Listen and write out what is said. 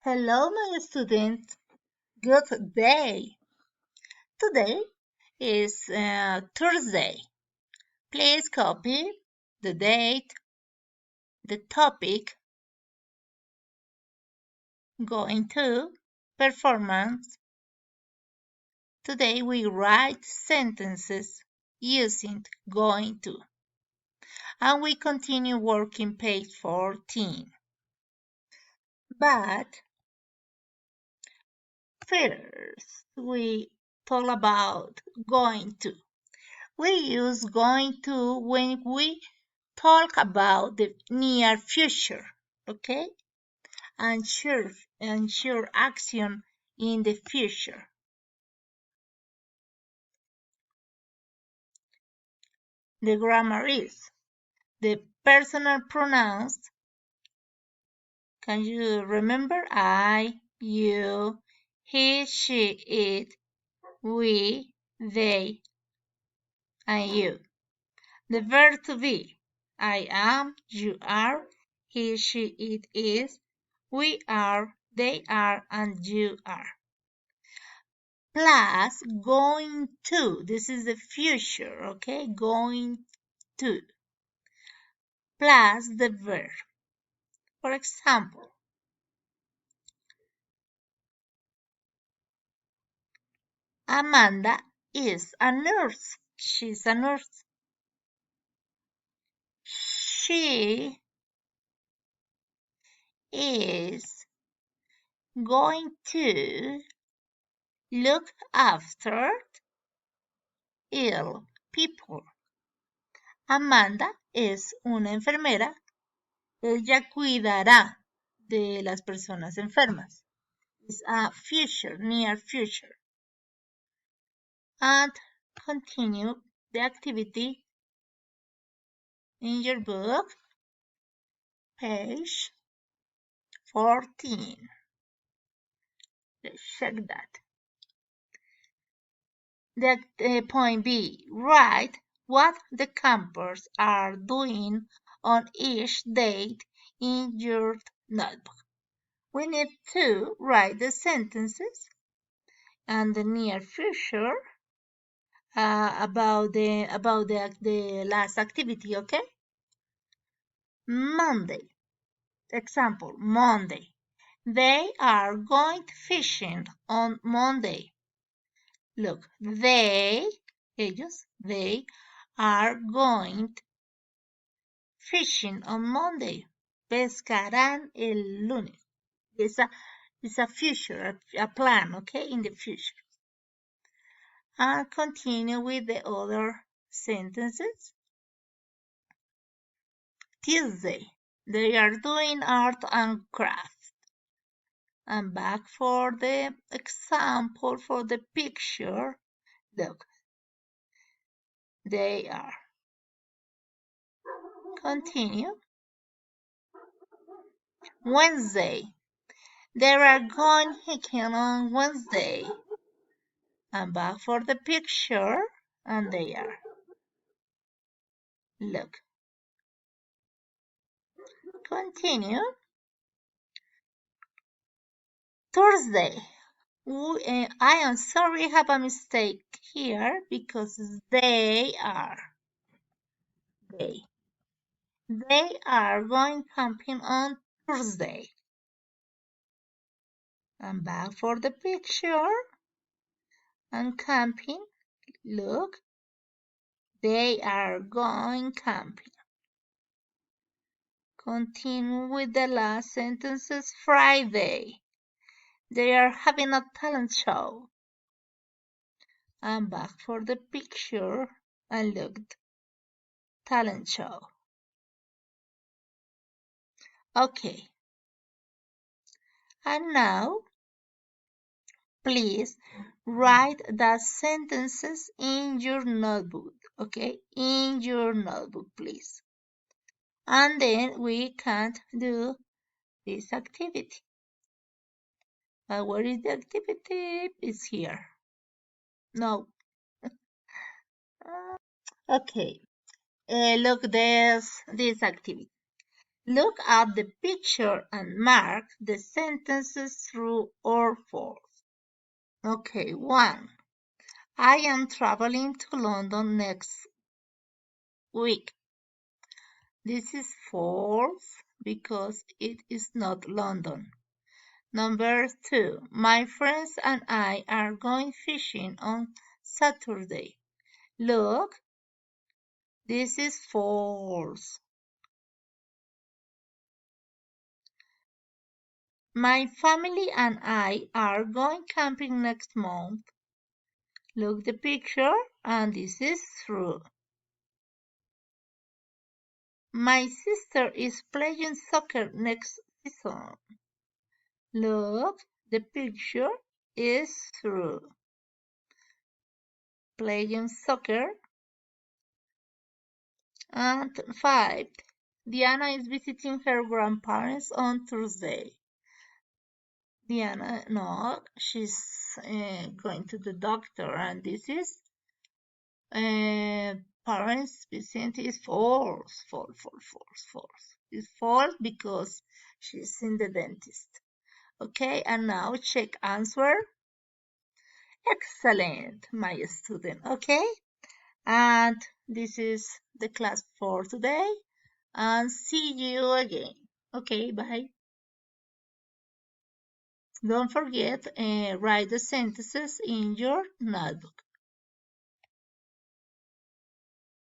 Hello, my students. Good day. Today is Thursday. Please copy the date, the topic, going to, performance. Today we write sentences using going to. And we continue working page 14. But first we talk about going to. We use going to when we talk about the near future, okay? And sure action in the future. The grammar is the personal pronouns. Can you remember? I, you, he, she, it, we, they, and you. The verb to be. I am, you are, he, she, it is, we are, they are, and you are. Plus going to. This is the future, okay? Going to. Plus the verb. For example, Amanda is a nurse. She's a nurse. She is going to look after ill people. Amanda es una enfermera. Ella cuidará de las personas enfermas. It's a future, near future. And continue the activity in your book, page 14. Let's check that. The point B, write what the campers are doing on each date in your notebook. We need to write the sentences and the near future about the last activity, okay? Monday. Example, Monday. They are going fishing on Monday. Look, ellos, they are going fishing on Monday. Pescarán el lunes. It's a future, a plan, okay, in the future. And continue with the other sentences. Tuesday. They are doing art and craft. And back for the example for the picture. Look, they are. Continue. Wednesday. They are going hiking on Wednesday. And back for the picture. And they are. Look. Continue. Thursday. I am sorry, I have a mistake here because they are. They are going camping on Thursday. And back for the picture. And camping. Look. They are going camping. Continue with the last sentences. Friday. They are having a talent show. And back for the picture. And look. Talent show. Okay. And now, please write the sentences in your notebook, okay? In your notebook, please. And then we can do this activity. Where is the activity? It's here. No. Okay. Look, there's this activity. Look at the picture and mark the sentences true or false. Okay, 1. I am traveling to London next week. This is false because it is not London. Number 2. My friends and I are going fishing on Saturday. Look, this is false. My family and I are going camping next month. Look the picture and this is true. My sister is playing soccer next season. Look, the picture is true. Playing soccer. And 5. Diana is visiting her grandparents on Thursday. Diana, no, she's going to the doctor, and this is parents visit is false, false, false, false, false. It's false because she's in the dentist. Okay, and now check answer. Excellent, my student. Okay, and this is the class for today. And see you again. Okay, bye. Don't forget, write the sentences in your notebook.